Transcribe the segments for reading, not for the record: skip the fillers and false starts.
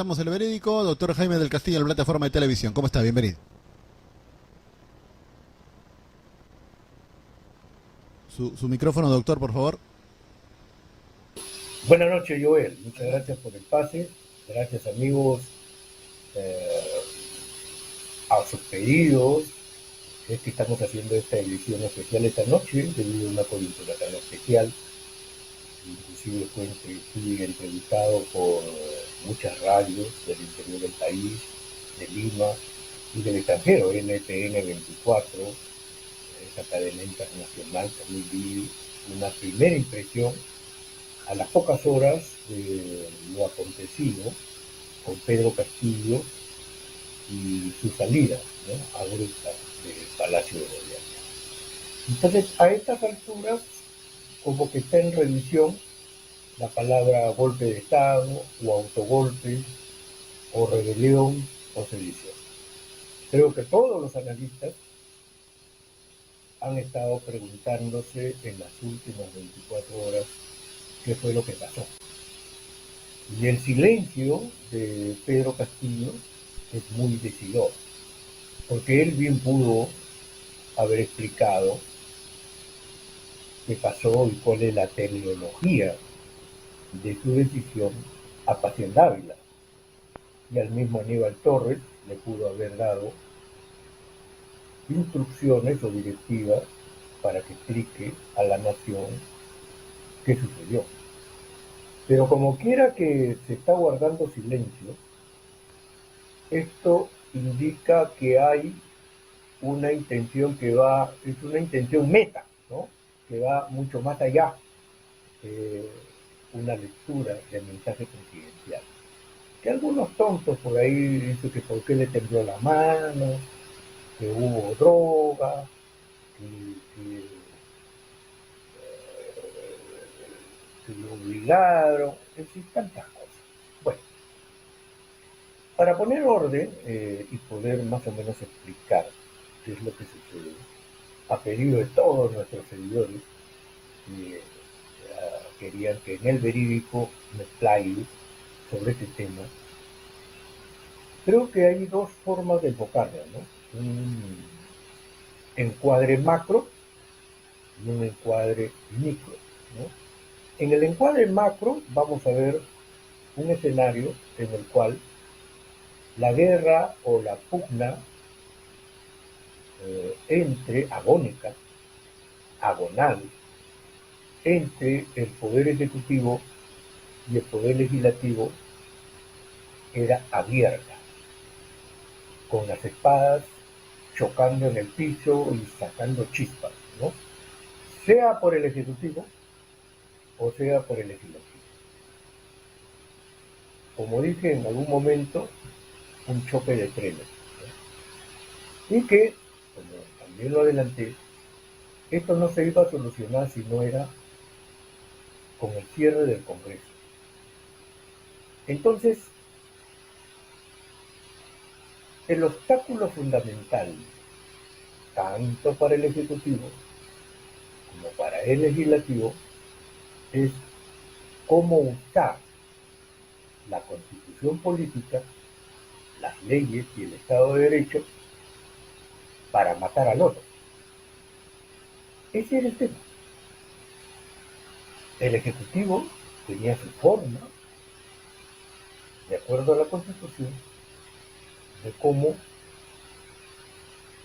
presentamos el verídico, doctor Jaime del Castillo, en la plataforma de televisión. ¿Cómo está? Bienvenido. Su micrófono, doctor, por favor. Buenas noches, Joel. Muchas gracias por el pase. Gracias, amigos, a sus pedidos. Es que estamos haciendo esta edición especial esta noche debido a una coyuntura tan especial. Inclusive fui entrevistado por muchas radios del interior del país, de Lima y del extranjero, NTN 24, esa cadena internacional. También vi una primera impresión a las pocas horas de lo acontecido con Pedro Castillo y su salida, ¿no?, abrupta del Palacio de Gobierno. Entonces, a estas alturas, como que está en revisión la palabra golpe de Estado, o autogolpe, o rebelión, o sedición. Creo que todos los analistas han estado preguntándose en las últimas 24 horas qué fue lo que pasó. Y el silencio de Pedro Castillo es muy decidor, porque él bien pudo haber explicado qué pasó y cuál es la teleología de su decisión a Pacien Dávila. Y al mismo Aníbal Torres le pudo haber dado instrucciones o directivas para que explique a la nación qué sucedió. Pero como quiera que se está guardando silencio, esto indica que hay una intención es una intención meta, ¿no?, que va mucho más allá de una lectura del mensaje presidencial. Que algunos tontos por ahí dicen que por qué le tembló la mano, que hubo droga, que lo obligaron, es decir, tantas cosas. Bueno, para poner orden y poder más o menos explicar qué es lo que sucede, a pedido de todos nuestros seguidores, que querían que en el verídico me explaye sobre este tema. Creo que hay dos formas de enfocarlo, ¿no? Un encuadre macro y un encuadre micro, ¿no? En el encuadre macro vamos a ver un escenario en el cual la guerra o la pugna agónica, agonal, entre el poder ejecutivo y el poder legislativo era abierta, con las espadas chocando en el piso y sacando chispas, ¿no?, sea por el ejecutivo o sea por el legislativo. Como dije en algún momento, un choque de trenes, ¿no? Y que, como también lo adelanté, esto no se iba a solucionar si no era con el cierre del Congreso. Entonces, el obstáculo fundamental, tanto para el Ejecutivo como para el Legislativo, es cómo usar la Constitución política, las leyes y el Estado de Derecho para matar al otro. Ese era el tema. El Ejecutivo tenía su forma, de acuerdo a la Constitución, de cómo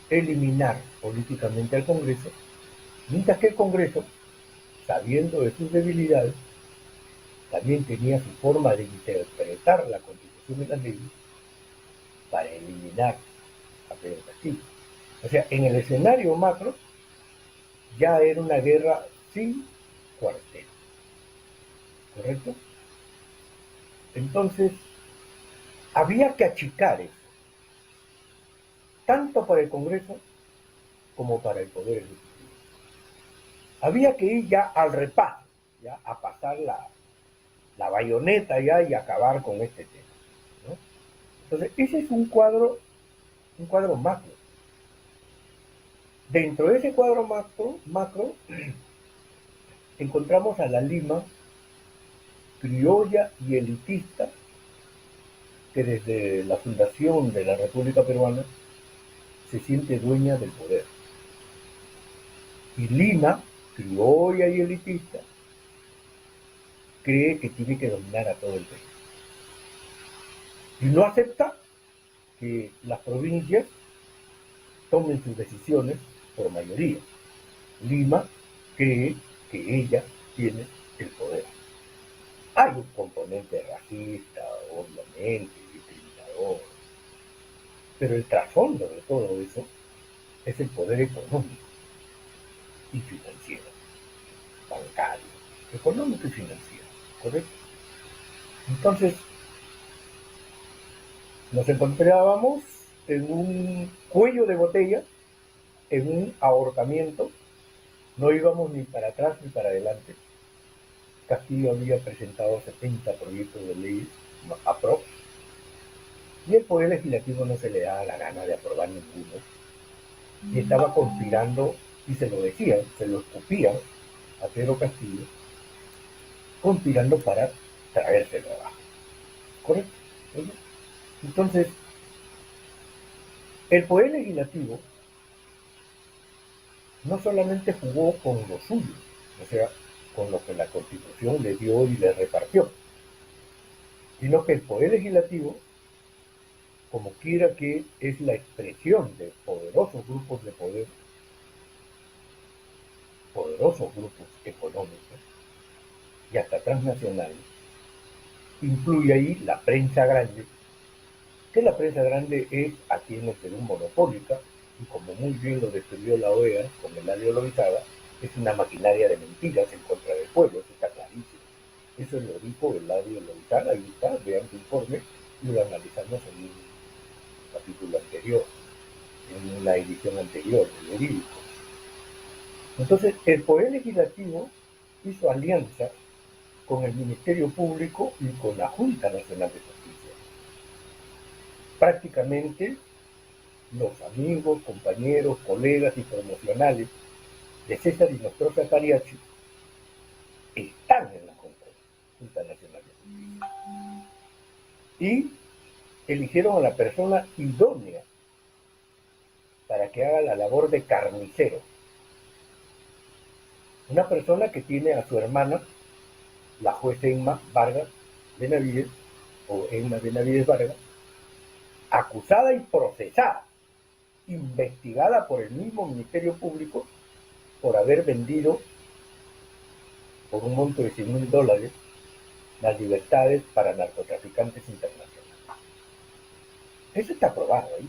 eliminar políticamente al Congreso, mientras que el Congreso, sabiendo de sus debilidades, también tenía su forma de interpretar la Constitución y las leyes para eliminar a Pedro Castillo. O sea, en el escenario macro ya era una guerra sin cuartel, ¿correcto? Entonces, había que achicar eso, tanto para el Congreso como para el Poder Ejecutivo. Había que ir ya al repaso, ya a pasar la bayoneta ya y acabar con este tema, ¿no? Entonces, ese es un cuadro macro. Dentro de ese cuadro macro encontramos a la Lima criolla y elitista que desde la fundación de la República Peruana se siente dueña del poder. Y Lima, criolla y elitista, cree que tiene que dominar a todo el país. Y no acepta que las provincias tomen sus decisiones por mayoría. Lima cree que ella tiene el poder. Hay un componente racista, obviamente, discriminador, pero el trasfondo de todo eso es el poder económico y financiero, bancario, económico y financiero, ¿correcto? Entonces, nos encontrábamos en un cuello de botella, en un ahorcamiento, no íbamos ni para atrás ni para adelante. Castillo había presentado 70 proyectos de ley aprox, y el Poder Legislativo no se le daba la gana de aprobar ninguno, y estaba conspirando, y se lo decían, se lo escupían a Pedro Castillo, conspirando para traérselo abajo. ¿Correcto? Entonces, el Poder Legislativo no solamente jugó con lo suyo, o sea, con lo que la Constitución le dio y le repartió, sino que el Poder Legislativo, como quiera que es la expresión de poderosos grupos de poder, poderosos grupos económicos y hasta transnacionales, incluye ahí la prensa grande, que la prensa grande es aquí en el Perú monopólica, y como muy bien lo describió la OEA con Eladio Loizaga, es una maquinaria de mentiras en contra del pueblo, eso está clarísimo. Eso lo dijo Eladio Loizaga, ahí está, vean su informe, y lo analizamos en un capítulo anterior, en una edición anterior del Verídico. Entonces, el Poder Legislativo hizo alianza con el Ministerio Público y con la Junta Nacional de Justicia. Prácticamente los amigos, compañeros, colegas y promocionales de César y Nostroza Cariachi están en la Junta Nacional de Justicia. Y eligieron a la persona idónea para que haga la labor de carnicero. Una persona que tiene a su hermana, la juez Emma Vargas Benavides, o Emma Benavides Vargas, acusada y procesada, investigada por el mismo Ministerio Público por haber vendido por un monto de $100,000 las libertades para narcotraficantes internacionales. Eso está aprobado ahí.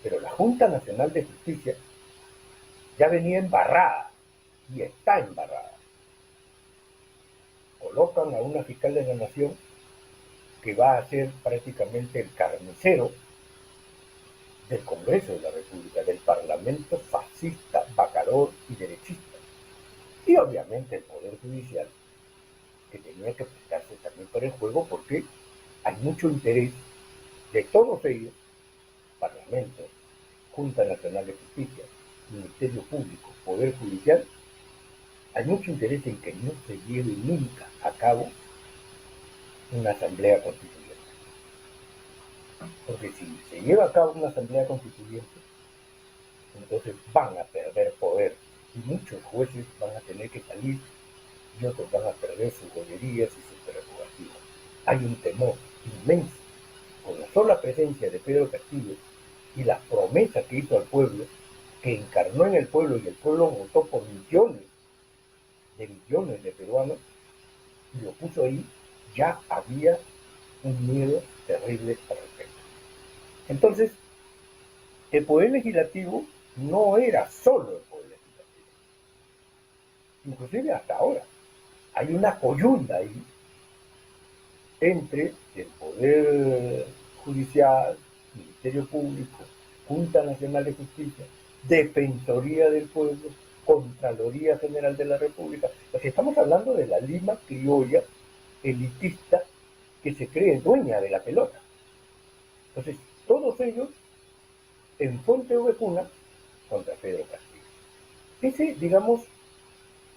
Pero la Junta Nacional de Justicia ya venía embarrada y está embarrada. Colocan a una fiscal de la Nación que va a ser prácticamente el carnicero del Congreso de la República, del Parlamento fascista, vacador y derechista. Y obviamente el Poder Judicial, que tenía que prestarse también por el juego, porque hay mucho interés de todos ellos, Parlamento, Junta Nacional de Justicia, Ministerio Público, Poder Judicial, hay mucho interés en que no se lleve nunca a cabo una asamblea constituyente. Porque si se lleva a cabo una asamblea constituyente, entonces van a perder poder y muchos jueces van a tener que salir y otros van a perder sus gollerías y sus prerrogativas. Hay un temor inmenso con la sola presencia de Pedro Castillo y las promesas que hizo al pueblo, que encarnó en el pueblo y el pueblo votó por millones de peruanos y lo puso ahí, ya había un miedo terrible al respecto. Entonces, el Poder Legislativo no era solo el Poder Legislativo. Inclusive hasta ahora hay una coyunda ahí entre el Poder Judicial, Ministerio Público, Junta Nacional de Justicia, Defensoría del Pueblo, Contraloría General de la República. O sea, estamos hablando de la Lima criolla, elitista, que se cree dueña de la pelota. Entonces, todos ellos en Fonte Ovejuna contra Pedro Castillo. Ese, digamos,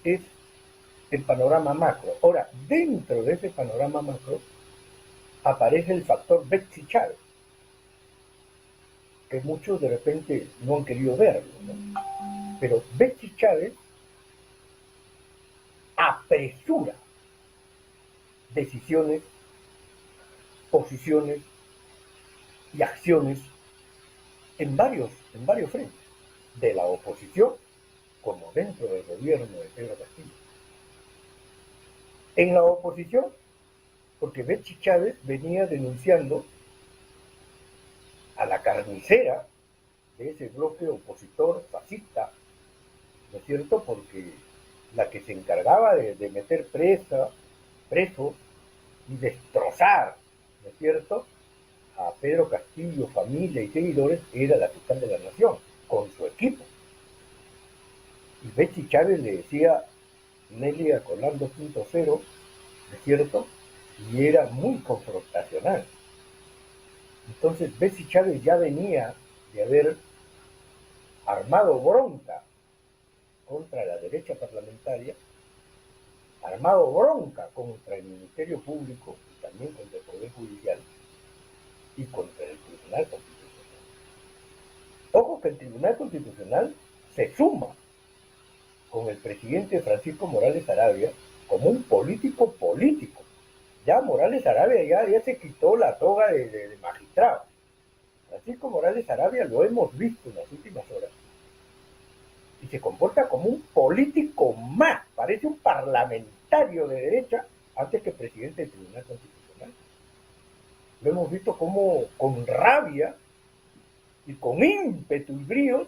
es el panorama macro. Ahora, dentro de ese panorama macro, aparece el factor Betsy Chávez, que muchos de repente no han querido verlo, ¿no? Pero Betsy Chávez apresura decisiones, posiciones y acciones en varios frentes, de la oposición como dentro del gobierno de Pedro Castillo. En la oposición, porque Betsy Chávez venía denunciando a la carnicera de ese bloque opositor fascista, ¿no es cierto? Porque la que se encargaba de meter presos y destrozar, ¿no es cierto?, a Pedro Castillo, familia y seguidores, era la fiscal de la Nación, con su equipo. Y Betsy Chávez le decía Nelly Acolán 2.0, ¿no es cierto? Y era muy confrontacional. Entonces Betsy Chávez ya venía de haber armado bronca contra la derecha parlamentaria, armado bronca contra el Ministerio Público y también contra el Poder Judicial y contra el Tribunal Constitucional. Ojo que el Tribunal Constitucional se suma con el presidente Francisco Morales Saravia como un político. Ya Morales Saravia ya se quitó la toga de magistrado. Francisco Morales Saravia lo hemos visto en las últimas horas y se comporta como un político más, parece un parlamentario de derecha antes que presidente del Tribunal Constitucional. Lo hemos visto como con rabia y con ímpetu y brío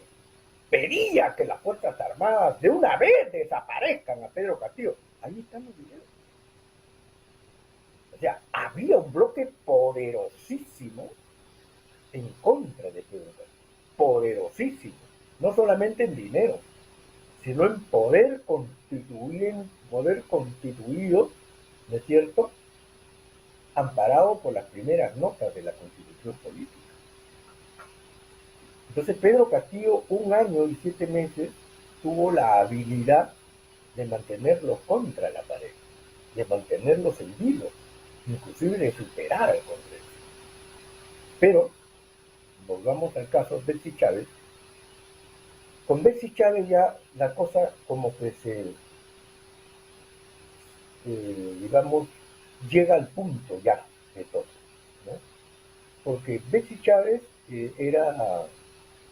pedía que las Fuerzas Armadas de una vez desaparezcan a Pedro Castillo. Ahí están los videos. O sea, había un bloque poderosísimo en contra de Pedro Castillo. Poderosísimo. No solamente en dinero, sino en poder constituido, ¿no es cierto?, amparado por las primeras notas de la Constitución política. Entonces Pedro Castillo, 1 año y 7 meses, tuvo la habilidad de mantenerlos contra la pared, de mantenerlos en vilo, inclusive de superar al Congreso. Pero, volvamos al caso de Betsy Chávez. Con Betsy Chávez ya la cosa como que digamos, llega al punto ya de todo, ¿no? Porque Betsy Chávez era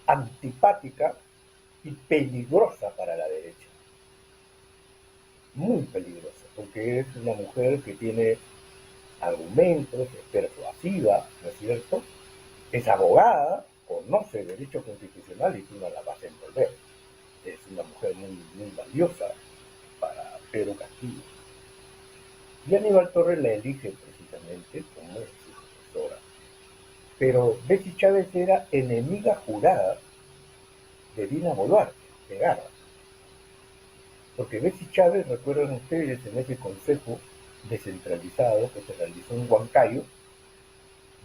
antipática y peligrosa para la derecha. Muy peligrosa, porque es una mujer que tiene argumentos, es persuasiva, ¿no es cierto? Es abogada, conoce derecho constitucional y tú no la vas a envolver. Es una mujer muy valiosa para Pedro Castillo. Y Aníbal Torres la elige precisamente como su sucesora. Pero Betsy Chávez era enemiga jurada de Dina Boluarte, de Garra. Porque Betsy Chávez, recuerdan ustedes, en ese consejo descentralizado que se realizó en Huancayo,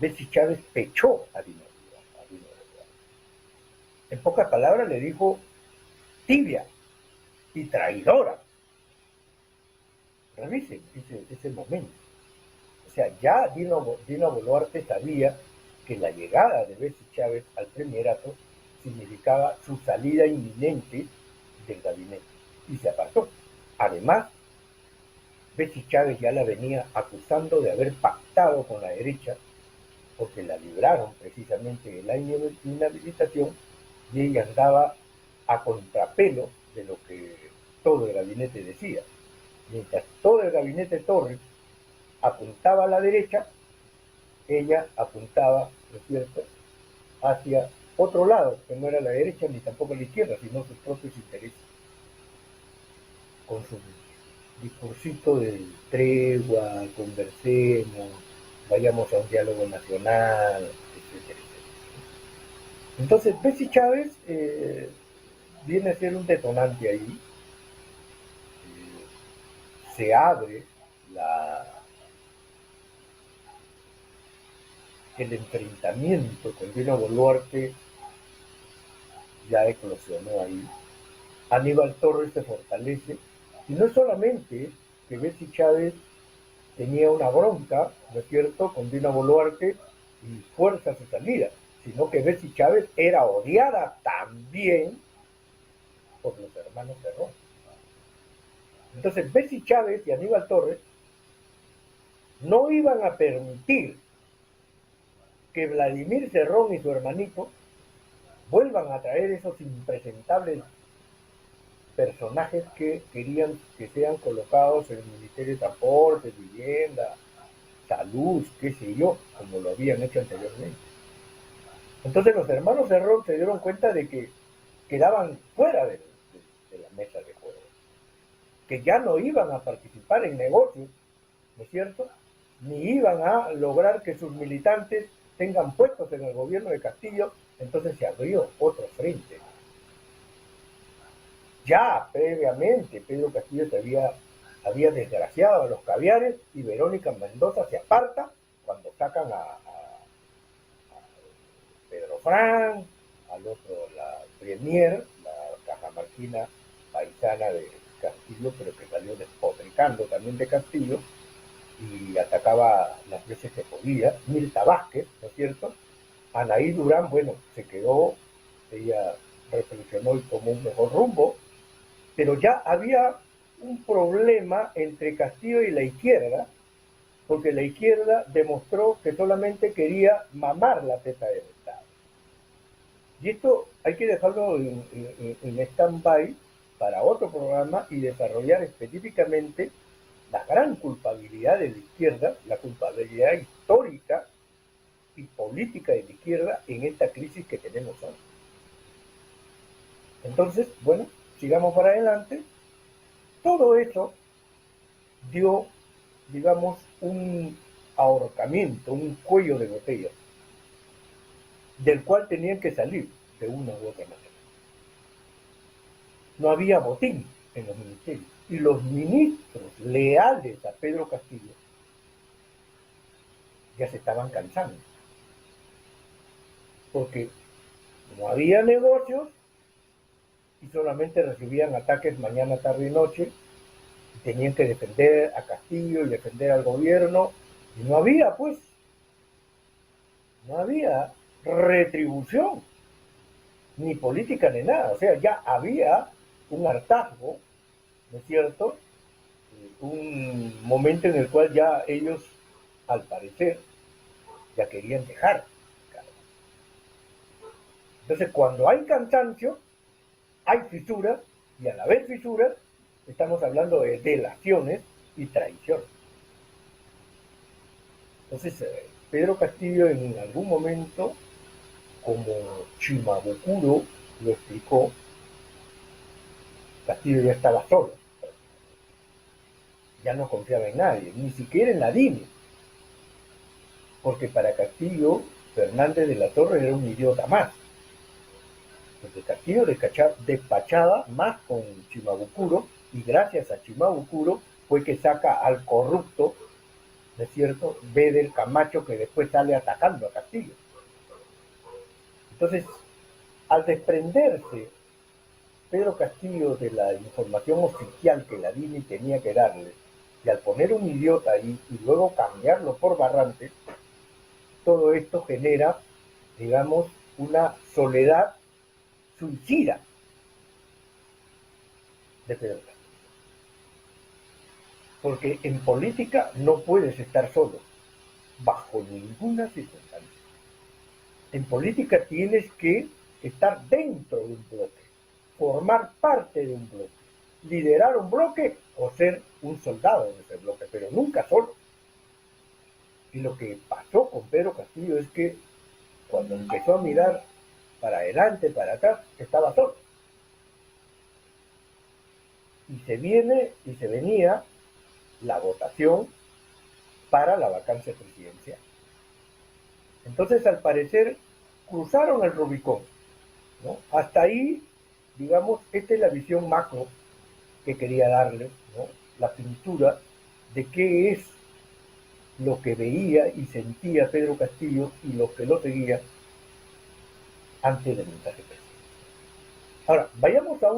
Betsy Chávez pechó a Dina Boluarte. En pocas palabras le dijo tibia y traidora. Revisen ese momento. O sea, ya Dina Boluarte sabía que la llegada de Betsy Chávez al premierato significaba su salida inminente del gabinete y se apartó. Además, Betsy Chávez ya la venía acusando de haber pactado con la derecha porque la libraron precisamente de la inhabilitación y ella andaba a contrapelo de lo que todo el gabinete decía. Mientras todo el gabinete Torres apuntaba a la derecha, ella apuntaba, ¿no es cierto?, hacia otro lado, que no era la derecha ni tampoco la izquierda, sino sus propios intereses, con su discursito de tregua, conversemos, vayamos a un diálogo nacional, etcétera, etcétera. Entonces, Betsy Chávez viene a ser un detonante ahí. Se abre el enfrentamiento con Dina Boluarte, ya eclosionó ahí. Aníbal Torres se fortalece, y no es solamente que Betsy Chávez tenía una bronca, ¿no es cierto?, con Dina Boluarte y fuerza su salida, sino que Betsy Chávez era odiada también por los hermanos Cerrón. Entonces Betsy Chávez y Aníbal Torres no iban a permitir que Vladimir Cerrón y su hermanito vuelvan a traer esos impresentables personajes que querían que sean colocados en el Ministerio de Transporte, Vivienda, Salud, qué sé yo, como lo habían hecho anteriormente. Entonces los hermanos Cerrón se dieron cuenta de que quedaban fuera de la mesa de juego, que ya no iban a participar en negocios, ¿no es cierto?, ni iban a lograr que sus militantes tengan puestos en el gobierno de Castillo. Entonces se abrió otro frente. Ya previamente Pedro Castillo había desgraciado a los caviares y Verónica Mendoza se aparta cuando sacan a Pedro Frank, al otro la Premier, la cajamarquina paisana de Castillo, pero que salió despotricando también de Castillo y atacaba las veces que podía. Mirta Vázquez, ¿no es cierto? Anaí Durán, bueno, se quedó, ella reflexionó y tomó un mejor rumbo, pero ya había un problema entre Castillo y la izquierda, porque la izquierda demostró que solamente quería mamar la teta del Estado. Y esto hay que dejarlo en stand-by para otro programa y desarrollar específicamente la gran culpabilidad de la izquierda, la culpabilidad histórica y política de la izquierda en esta crisis que tenemos hoy. Entonces, bueno, sigamos para adelante. Todo eso dio, digamos, un ahorcamiento, un cuello de botella, del cual tenían que salir de una u otra manera. No había botín en los ministerios. Y los ministros leales a Pedro Castillo ya se estaban cansando. Porque no había negocios y solamente recibían ataques mañana, tarde y noche. Y tenían que defender a Castillo y defender al gobierno. Y no había, pues, no había retribución, ni política ni nada. O sea, ya había un hartazgo, ¿no es cierto?, un momento en el cual ya ellos, al parecer, ya querían dejar. Entonces, cuando hay cansancio, hay fisuras, y al haber fisuras, estamos hablando de delaciones y traición. Entonces, Pedro Castillo en algún momento, como Chimabukuro lo explicó, Castillo ya estaba solo. Ya no confiaba en nadie, ni siquiera en la DINE, porque para Castillo, Fernández de la Torre era un idiota más, porque Castillo despachaba más con Chimabukuro, y gracias a Chimabukuro fue que saca al corrupto, ¿no es cierto?, Bedel Camacho, que después sale atacando a Castillo. Entonces, al desprenderse Pedro Castillo de la información oficial que la DINI tenía que darle, y al poner un idiota ahí y luego cambiarlo por Barrantes, todo esto genera, digamos, una soledad suicida de Pedro Castillo. Porque en política no puedes estar solo, bajo ninguna circunstancia. En política tienes que estar dentro de un bloque, formar parte de un bloque, liderar un bloque o ser un soldado de ese bloque, pero nunca solo. Y lo que pasó con Pedro Castillo es que cuando empezó a mirar para adelante, para atrás, estaba solo. Y se venía la votación para la vacancia presidencial. Entonces, al parecer, cruzaron el Rubicón, ¿no? Hasta ahí, digamos, esta es la visión macro que quería darle, ¿no?, la pintura de qué es lo que veía y sentía Pedro Castillo y los que lo seguían antes del mensaje presidencial. Ahora, vayamos a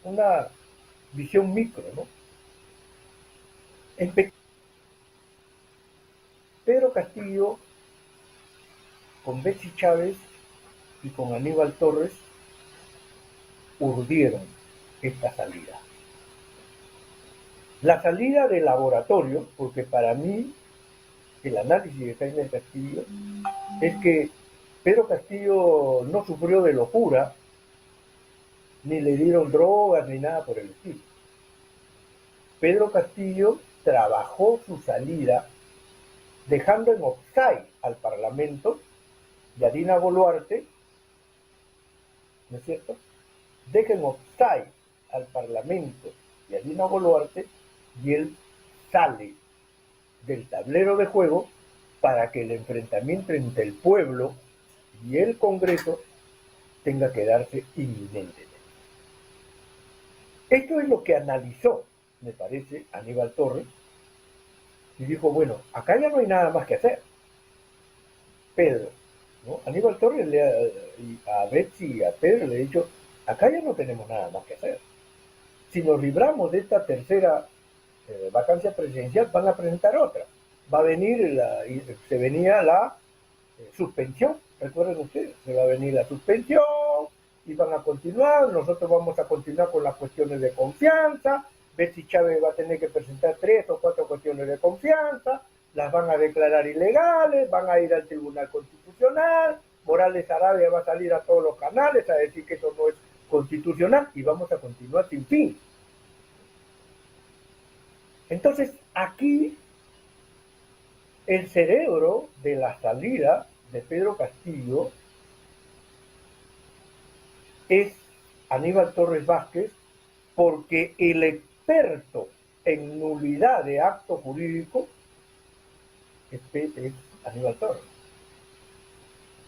una visión micro, ¿no? Pedro Castillo, con Betsy Chávez y con Aníbal Torres, urdieron esta salida. La salida del laboratorio, porque para mí el análisis de Jaime Castillo es que Pedro Castillo no sufrió de locura, ni le dieron drogas, ni nada por el estilo. Pedro Castillo trabajó su salida dejando en offside al Parlamento y a Dina Boluarte, ¿no es cierto? Deja en offside al Parlamento y a Dina Boluarte y él sale del tablero de juego para que el enfrentamiento entre el pueblo y el Congreso tenga que darse inminentemente. Esto es lo que analizó, me parece, Aníbal Torres, y dijo, bueno, acá ya no hay nada más que hacer. Pedro, ¿no? Aníbal Torres a Betsy y a Pedro le ha dicho, acá ya no tenemos nada más que hacer. Si nos libramos de esta tercera vacancia presidencial, van a presentar otra. Va a venir, se venía la suspensión, recuerden ustedes, se va a venir la suspensión y van a continuar, nosotros vamos a continuar con las cuestiones de confianza, Betsy Chávez va a tener que presentar 3 o 4 cuestiones de confianza, las van a declarar ilegales, van a ir al Tribunal Constitucional, Morales Arabia va a salir a todos los canales a decir que eso no es constitucional y vamos a continuar sin fin. Entonces, aquí el cerebro de la salida de Pedro Castillo es Aníbal Torres Vázquez, porque el experto en nulidad de acto jurídico es Aníbal Torres.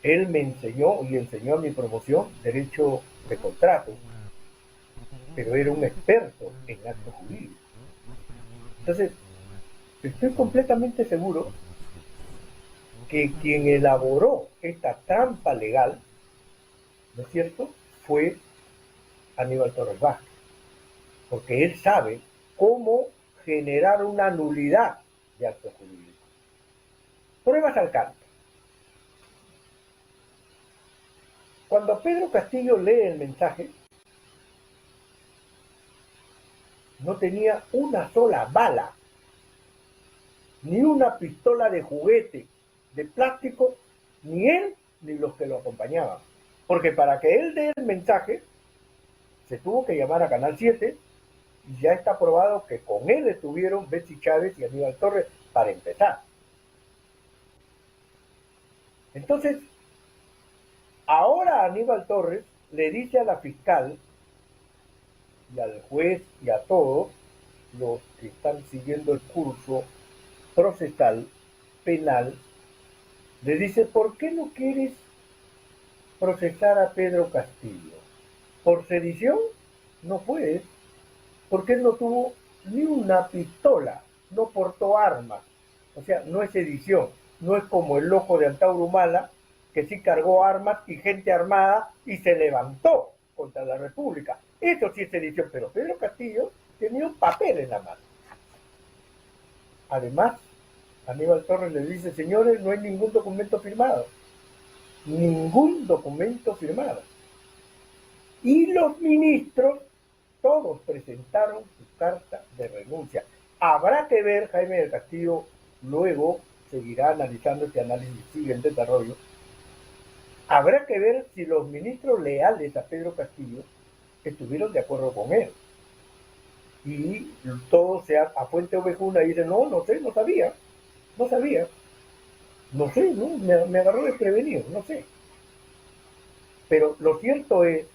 Él me enseñó y enseñó a mi promoción derecho de contrato, pero era un experto en acto jurídico. Entonces, estoy completamente seguro que quien elaboró esta trampa legal, ¿no es cierto?, fue Aníbal Torres Vázquez, porque él sabe cómo generar una nulidad de acto jurídico. Pruebas al canto. Cuando Pedro Castillo lee el mensaje, no tenía una sola bala, ni una pistola de juguete, de plástico, ni él ni los que lo acompañaban. Porque para que él dé el mensaje, se tuvo que llamar a Canal 7 y ya está probado que con él estuvieron Betsy Chávez y Aníbal Torres para empezar. Entonces, ahora Aníbal Torres le dice a la fiscal y al juez y a todos los que están siguiendo el curso procesal, penal, le dice, ¿por qué no quieres procesar a Pedro Castillo? ¿Por sedición? No puedes, porque él no tuvo ni una pistola, no portó armas, o sea, no es sedición, no es como el loco de Antauro Humala, que sí cargó armas y gente armada y se levantó contra la República. Eso sí es sedición, pero Pedro Castillo tenía un papel en la mano. Además, Aníbal Torres le dice, señores, no hay ningún documento firmado. Ningún documento firmado. Y los ministros, todos presentaron su carta de renuncia. Habrá que ver, Jaime del Castillo luego seguirá analizando este análisis, sigue en desarrollo. Habrá que ver si los ministros leales a Pedro Castillo estuvieron de acuerdo con él. Y todo sea a fuente ovejuna y dicen, no sé, no sabía, no sé, ¿no? Me agarró desprevenido, no sé. Pero lo cierto es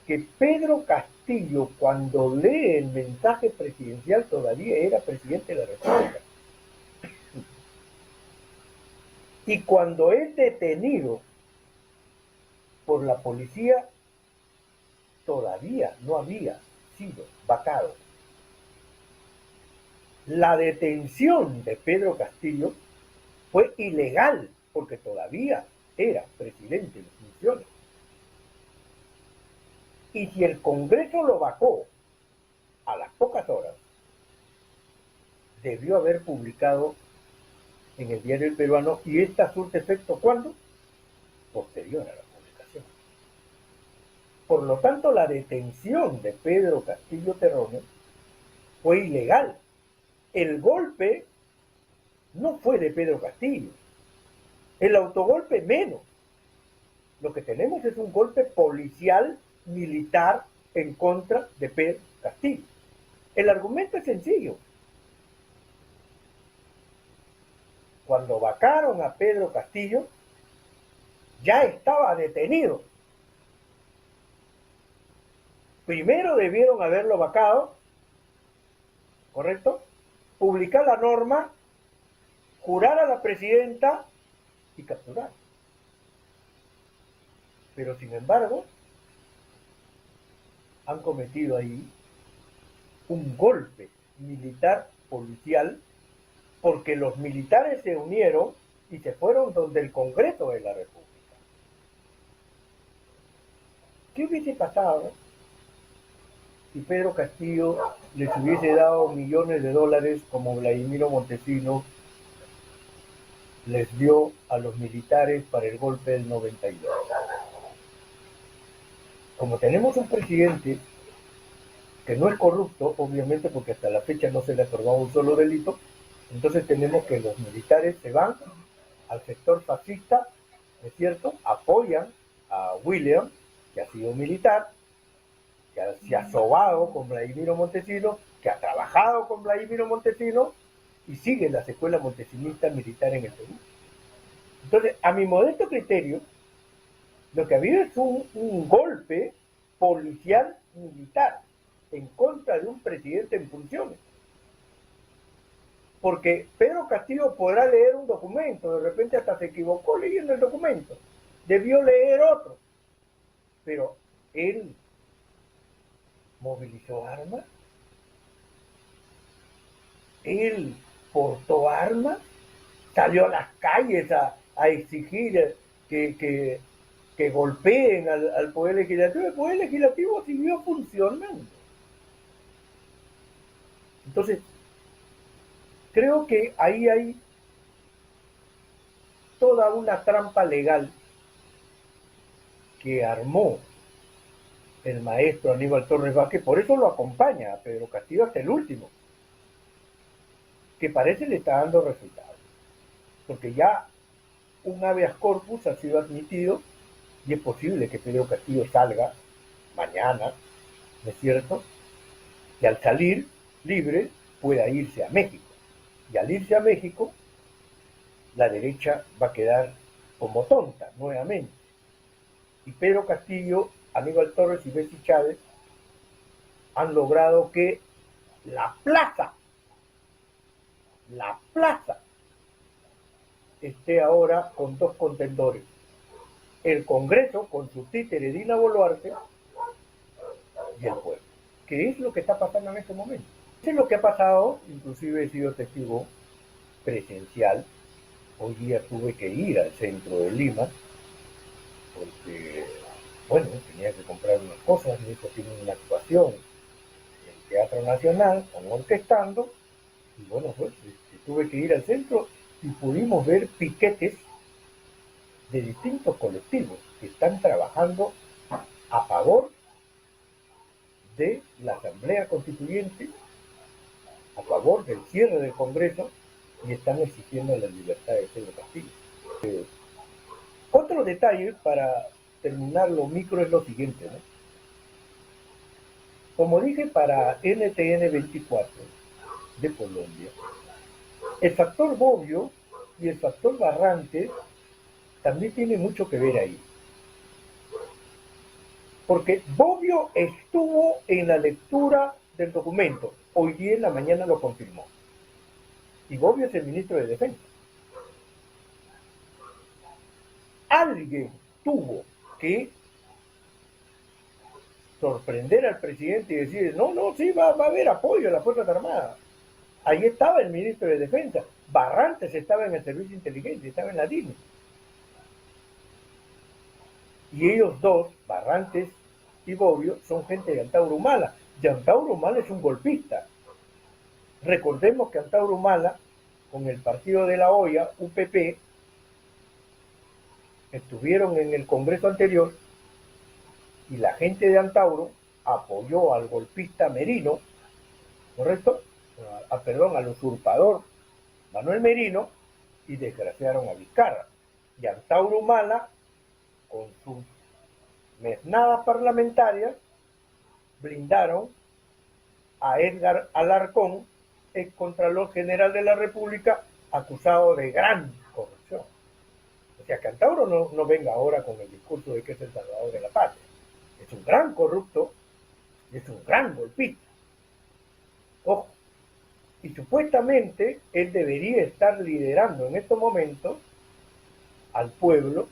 que Pedro Castillo, cuando lee el mensaje presidencial, todavía era presidente de la República. Y cuando es detenido por la policía, todavía no había sido vacado. La detención de Pedro Castillo fue ilegal porque todavía era presidente en funciones. Y si el Congreso lo vacó a las pocas horas, debió haber publicado en el diario El Peruano, y esta surte efecto ¿cuándo? Posterior a la publicación. Por lo tanto, la detención de Pedro Castillo Terrones fue ilegal. El golpe no fue de Pedro Castillo, el autogolpe menos. Lo que tenemos es un golpe policial, militar, en contra de Pedro Castillo. El argumento es sencillo. Cuando vacaron a Pedro Castillo, ya estaba detenido. Primero debieron haberlo vacado, ¿correcto? Publicar la norma, jurar a la presidenta y capturar. Pero sin embargo, han cometido ahí un golpe militar policial porque los militares se unieron y se fueron donde el Congreso de la República. ¿Qué hubiese pasado si Pedro Castillo les hubiese dado millones de dólares como Vladimiro Montesinos les dio a los militares para el golpe del 92? Como tenemos un presidente que no es corrupto, obviamente, porque hasta la fecha no se le otorgó un solo delito, entonces tenemos que los militares se van al sector fascista, ¿no es cierto? Apoyan a William, que ha sido militar, que se ha sobado con Vladimiro Montesinos, que ha trabajado con Vladimiro Montesinos y sigue la secuela montesinista militar en el Perú. Entonces, a mi modesto criterio, lo que ha habido es un golpe policial militar en contra de un presidente en funciones. Porque Pedro Castillo podrá leer un documento, de repente hasta se equivocó leyendo el documento, debió leer otro, pero él movilizó armas, él portó armas, salió a las calles a exigir que golpeen al Poder Legislativo. El Poder Legislativo siguió funcionando. Entonces, creo que ahí hay toda una trampa legal que armó el maestro Aníbal Torres Vázquez, por eso lo acompaña a Pedro Castillo hasta el último, que parece le está dando resultados, porque ya un habeas corpus ha sido admitido y es posible que Pedro Castillo salga mañana, ¿no es cierto? Y al salir libre pueda irse a México. Y al irse a México, la derecha va a quedar como tonta nuevamente. Y Pedro Castillo, Aníbal Torres y Betsy Chávez han logrado que la plaza esté ahora con dos contendores. El Congreso con su títere Dina Boluarte y el pueblo. ¿Qué es lo que está pasando en este momento? Eso es lo que ha pasado, inclusive he sido testigo presencial. Hoy día tuve que ir al centro de Lima porque, bueno, tenía que comprar unas cosas, mi hijo tiene una actuación en el Teatro Nacional, están orquestando, y bueno, pues tuve que ir al centro y pudimos ver piquetes de distintos colectivos que están trabajando a favor de la Asamblea Constituyente, a favor del cierre del Congreso, y están exigiendo la libertad de Pedro Castillo. Otro detalle para terminar lo micro es lo siguiente, ¿no? Como dije para NTN 24 de Colombia, el factor Bobbio y el factor Barrantes también tiene mucho que ver ahí. Porque Bobbio estuvo en la lectura del documento, hoy día en la mañana lo confirmó. Y Bobbio es el ministro de Defensa. Alguien tuvo que sorprender al presidente y decir, no, sí, va a haber apoyo a las Fuerzas Armadas. Ahí estaba el ministro de Defensa. Barrantes estaba en el Servicio de Inteligencia, estaba en la DINI. Y ellos dos, Barrantes y Bobbio, son gente de Antauro Humala. Y Antauro Humala es un golpista. Recordemos que Antauro Humala, con el partido de la olla, UPP, estuvieron en el Congreso anterior y la gente de Antauro apoyó al golpista Merino, ¿correcto? Perdón, al usurpador Manuel Merino, y desgraciaron a Vizcarra. Y Antauro Humala, con sus mesnadas parlamentarias, blindaron a Edgar Alarcón, ex Contralor General de la República, acusado de gran corrupción. O sea, que Antauro no venga ahora con el discurso de que es el salvador de la patria. Es un gran corrupto, es un gran golpista. Ojo. Y supuestamente él debería estar liderando en estos momentos al pueblo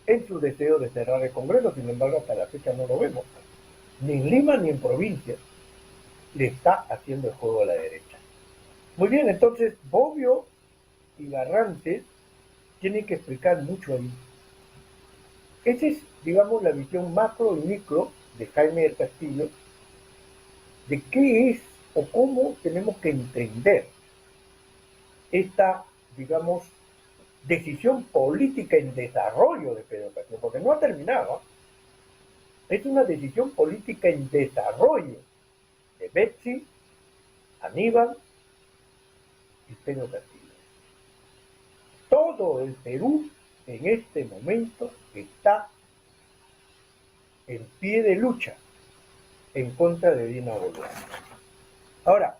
en su deseo de cerrar el Congreso. Sin embargo, hasta la fecha no lo vemos. Ni en Lima ni en provincia le está haciendo el juego a la derecha. Muy bien, entonces Bobbio y Barrantes tienen que explicar mucho ahí. Esa es, digamos, la visión macro y micro de Jaime del Castillo de qué es o cómo tenemos que entender esta, digamos, decisión política en desarrollo de Pedro Castillo, porque no ha terminado. Es una decisión política en desarrollo de Betsy, Aníbal y Pedro Castillo. Todo el Perú en este momento está en pie de lucha en contra de Dina Boluarte. Ahora,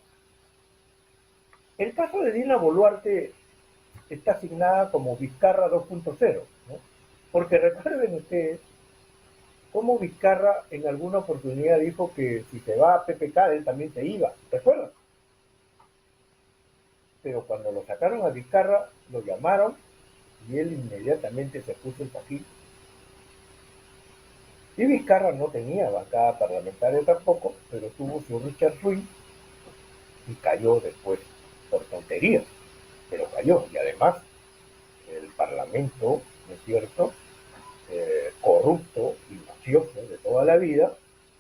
el caso de Dina Boluarte está asignada como Vizcarra 2.0, ¿no? Porque recuerden ustedes cómo Vizcarra en alguna oportunidad dijo que si se va a PPK él también se iba, ¿recuerdan? Pero cuando lo sacaron a Vizcarra, lo llamaron y él inmediatamente se puso el fajín. Y Vizcarra no tenía bancada parlamentaria tampoco, pero tuvo su Richard Swing y cayó después por tonterías, pero cayó. Y además el Parlamento, ¿no es cierto?, corrupto y mafioso de toda la vida,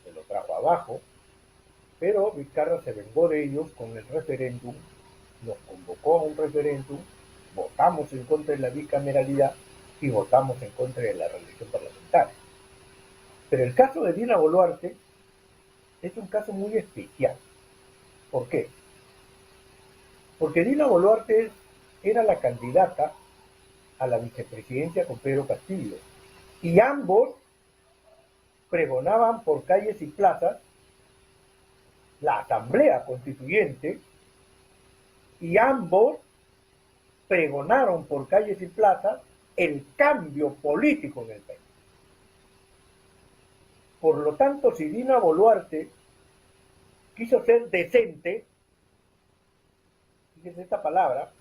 se lo trajo abajo, pero Vizcarra se vengó de ellos con el referéndum, nos convocó a un referéndum, votamos en contra de la bicameralidad y votamos en contra de la reelección parlamentaria. Pero el caso de Dina Boluarte es un caso muy especial. ¿Por qué? Porque Dina Boluarte era la candidata a la vicepresidencia con Pedro Castillo. Y ambos pregonaban por calles y plazas la Asamblea Constituyente, y ambos pregonaron por calles y plazas el cambio político en el país. Por lo tanto, si Dina Boluarte quiso ser decente, fíjense esta palabra,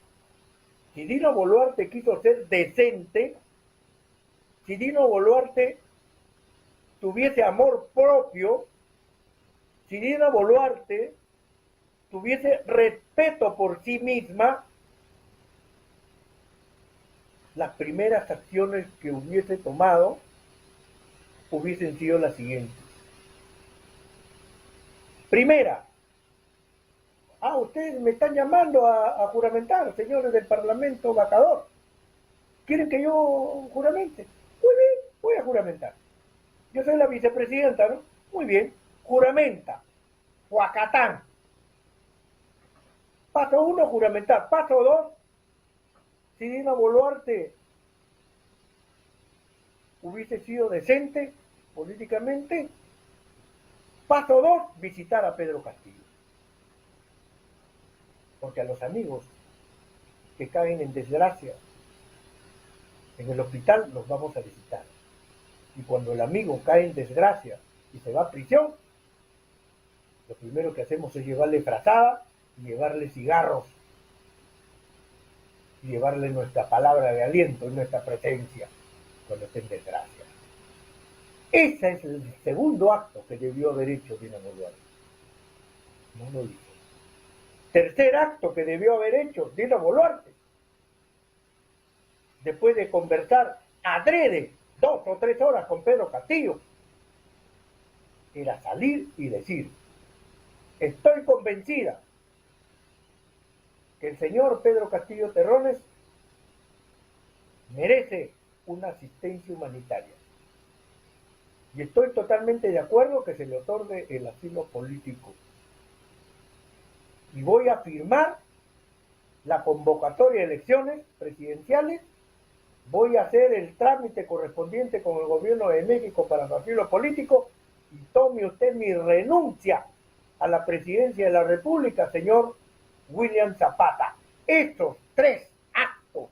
si Dina Boluarte quiso ser decente, si Dina Boluarte tuviese amor propio, si Dina Boluarte tuviese respeto por sí misma, las primeras acciones que hubiese tomado hubiesen sido las siguientes. Primera, ustedes me están llamando a juramentar, señores del Parlamento vacador. ¿Quieren que yo juramente? Muy bien, voy a juramentar. Yo soy la vicepresidenta, ¿no? Muy bien, juramenta. Huacatán. Paso 1, juramentar. Paso 2, si Dina Boluarte hubiese sido decente políticamente. Paso 2, visitar a Pedro Castillo. Porque a los amigos que caen en desgracia en el hospital los vamos a visitar. Y cuando el amigo cae en desgracia y se va a prisión, lo primero que hacemos es llevarle frazada y llevarle cigarros y llevarle nuestra palabra de aliento y nuestra presencia cuando esté en desgracia. Ese es el segundo acto que debió haber hecho Dina Boluarte. No lo hizo. Tercer acto que debió haber hecho Dina Boluarte, después de conversar adrede 2 o 3 horas con Pedro Castillo, era salir y decir: estoy convencida que el señor Pedro Castillo Terrones merece una asistencia humanitaria. Y estoy totalmente de acuerdo que se le otorgue el asilo político. Y voy a firmar la convocatoria de elecciones presidenciales, voy a hacer el trámite correspondiente con el gobierno de México para su asilo político y tome usted mi renuncia a la presidencia de la República, señor William Zapata. Estos 3 actos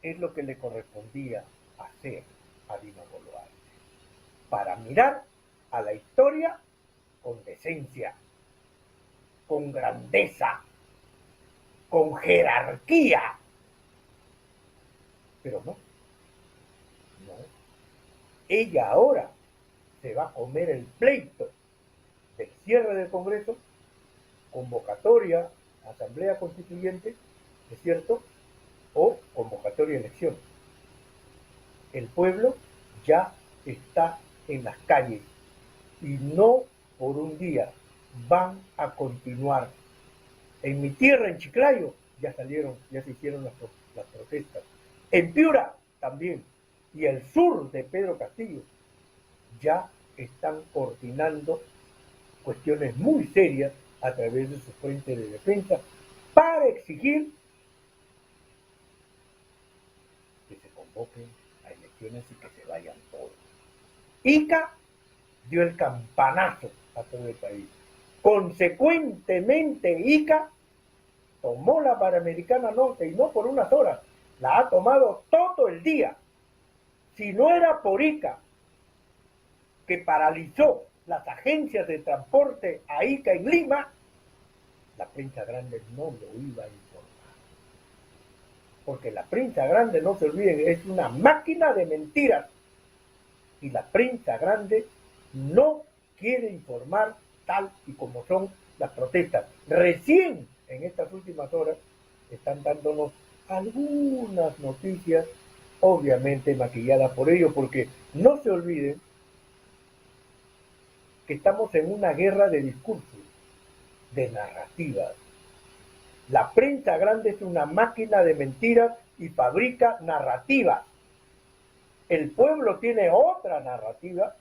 es lo que le correspondía hacer a Dina Boluarte para mirar a la historia con decencia, con grandeza, con jerarquía. Pero no. Ella ahora se va a comer el pleito del cierre del Congreso, convocatoria, asamblea constituyente, ¿es cierto? O convocatoria de elección. El pueblo ya está en las calles y no por un día, van a continuar. En mi tierra, en Chiclayo, ya se hicieron las protestas. En Piura también. Y el sur de Pedro Castillo ya están coordinando cuestiones muy serias a través de su frente de defensa para exigir que se convoquen a elecciones y que se vayan todos. Ica dio el campanazo a todo el país. Consecuentemente, Ica tomó la Panamericana Norte y no por unas horas, la ha tomado todo el día. Si no era por Ica, que paralizó las agencias de transporte a Ica en Lima, la prensa grande no lo iba a informar. Porque la prensa grande, no se olviden, es una máquina de mentiras. Y la prensa grande no quiere informar tal y como son las protestas. Recién, en estas últimas horas, están dándonos algunas noticias, obviamente maquilladas por ellos, porque no se olviden que estamos en una guerra de discursos, de narrativas. La prensa grande es una máquina de mentiras y fabrica narrativas. El pueblo tiene otra narrativa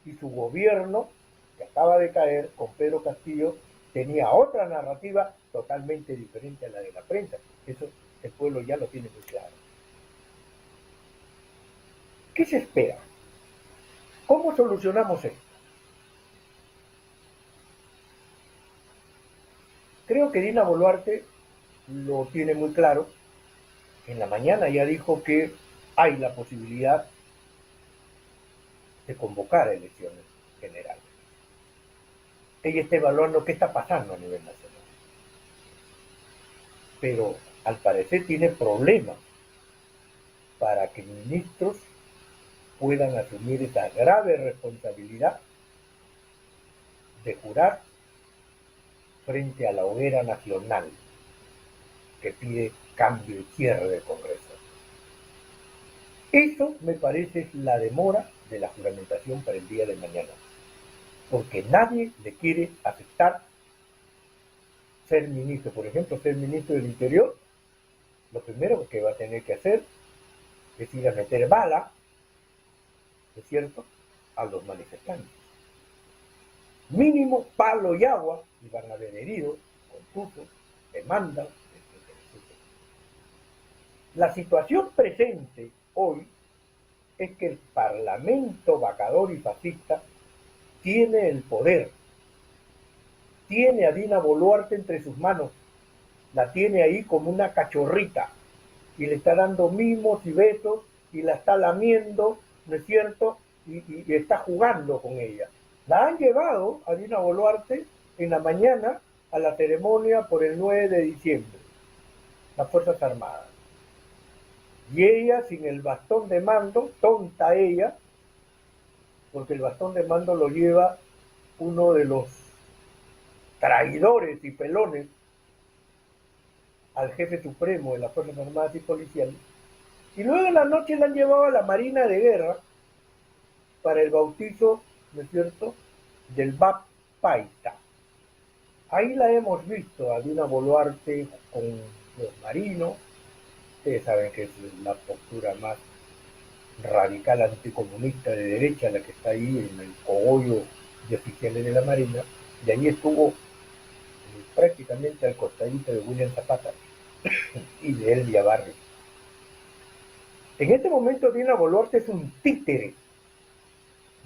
y su gobierno, que acaba de caer con Pedro Castillo, tenía otra narrativa totalmente diferente a la de la prensa. Eso el pueblo ya lo tiene muy claro. ¿Qué se espera? ¿Cómo solucionamos esto? Creo que Dina Boluarte lo tiene muy claro. En la mañana ya dijo que hay la posibilidad de convocar a elecciones generales. Ella está evaluando qué está pasando a nivel nacional. Pero al parecer tiene problemas para que ministros puedan asumir esa grave responsabilidad de jurar frente a la hoguera nacional que pide cambio y cierre del Congreso. Eso me parece la demora de la juramentación para el día de mañana, porque nadie le quiere aceptar ser ministro. Por ejemplo, ser ministro del Interior, lo primero que va a tener que hacer es ir a meter bala, ¿es cierto?, a los manifestantes. Mínimo palo y agua, y van a haber heridos, contusos, demandas, etcétera, etcétera. La situación presente hoy es que el Parlamento vacador y fascista tiene el poder, tiene a Dina Boluarte entre sus manos, la tiene ahí como una cachorrita y le está dando mimos y besos y la está lamiendo, ¿no es cierto?, y está jugando con ella. La han llevado a Dina Boluarte en la mañana a la ceremonia por el 9 de diciembre, las Fuerzas Armadas. Y ella, sin el bastón de mando, tonta ella, porque el bastón de mando lo lleva uno de los traidores y pelones al jefe supremo de las Fuerzas Armadas y Policiales. Y luego en la noche la han llevado a la Marina de Guerra para el bautizo, ¿no es cierto?, del BAP Paita. Ahí la hemos visto, a Dina Boluarte con los marinos. Ustedes saben que es la postura más radical anticomunista de derecha la que está ahí en el cogollo de oficiales de la Marina, y ahí estuvo prácticamente al costadito de William Zapata y de Elvia Barrio. En este momento Dina Boluarte es un títere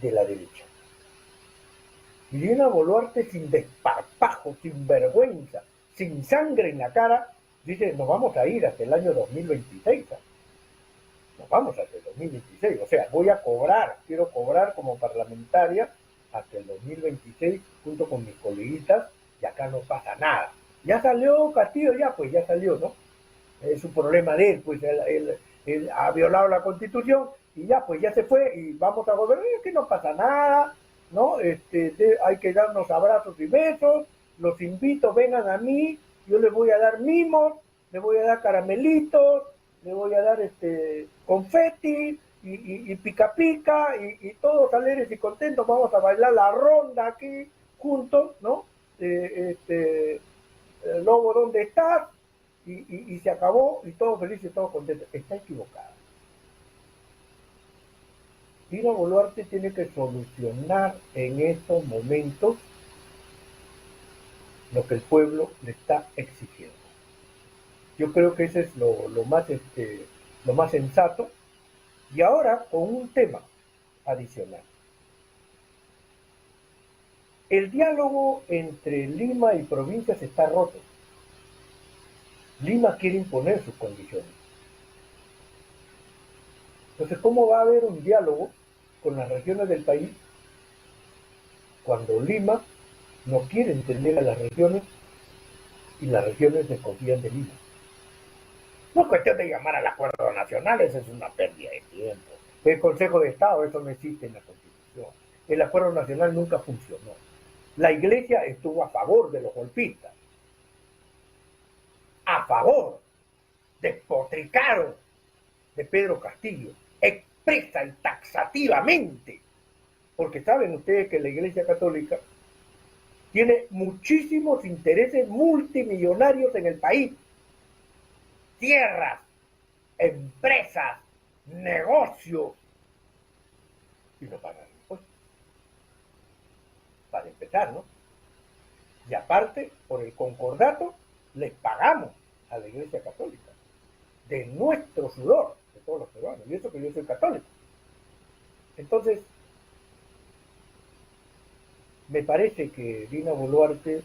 de la derecha. Y Dina Boluarte, sin desparpajo, sin vergüenza, sin sangre en la cara, dice: nos vamos a ir hasta el año 2026. Nos vamos hasta el 2026. O sea, voy a cobrar, quiero cobrar como parlamentaria hasta el 2026 junto con mis coleguitas, y acá no pasa nada. Ya salió Castillo, pues ya salió, ¿no? Es un problema de él, pues él ha violado la Constitución y pues ya se fue y vamos a gobernar, que no pasa nada, ¿no? Hay que darnos abrazos y besos, los invito, vengan a mí, yo les voy a dar mimos, les voy a dar caramelitos, les voy a dar confeti y pica pica y todos alegres y contentos, vamos a bailar la ronda aquí juntos, ¿no? Lobo, ¿dónde estás? Y se acabó y todos felices, todos contentos. Está equivocada. Dina Boluarte tiene que solucionar en estos momentos lo que el pueblo le está exigiendo. Yo creo que ese es lo más sensato. Y ahora con un tema adicional. El diálogo entre Lima y provincias está roto. Lima quiere imponer sus condiciones. Entonces, ¿cómo va a haber un diálogo con las regiones del país cuando Lima no quiere entender a las regiones y las regiones desconfían de Lima? No es cuestión de llamar al acuerdo nacional, eso es una pérdida de tiempo. El Consejo de Estado, eso no existe en la Constitución. El acuerdo nacional nunca funcionó. La Iglesia estuvo a favor de los golpistas. A favor. Despotricaron de Pedro Castillo, expresa y taxativamente, porque saben ustedes que la Iglesia Católica tiene muchísimos intereses multimillonarios en el país, tierras, empresas, negocios, y no pagan impuestos, para empezar, ¿no? Y aparte, por el concordato, les pagamos a la Iglesia Católica, de nuestro sudor, de todos los peruanos, y eso que yo soy católico. Entonces, me parece que Dina Boluarte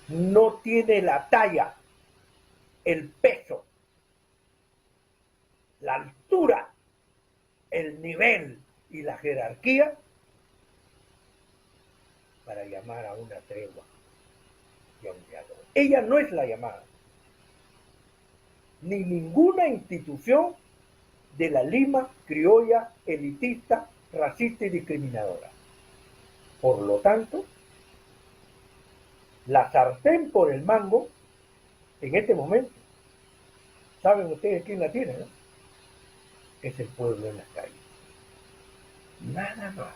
no tiene la talla, el peso, la altura, el nivel y la jerarquía para llamar a una tregua y a un diálogo. Ella no es la llamada, ni ninguna institución de la Lima criolla, elitista, racista y discriminadora. Por lo tanto, la sartén por el mango, en este momento, ¿saben ustedes quién la tiene, no? Es el pueblo en las calles. Nada más.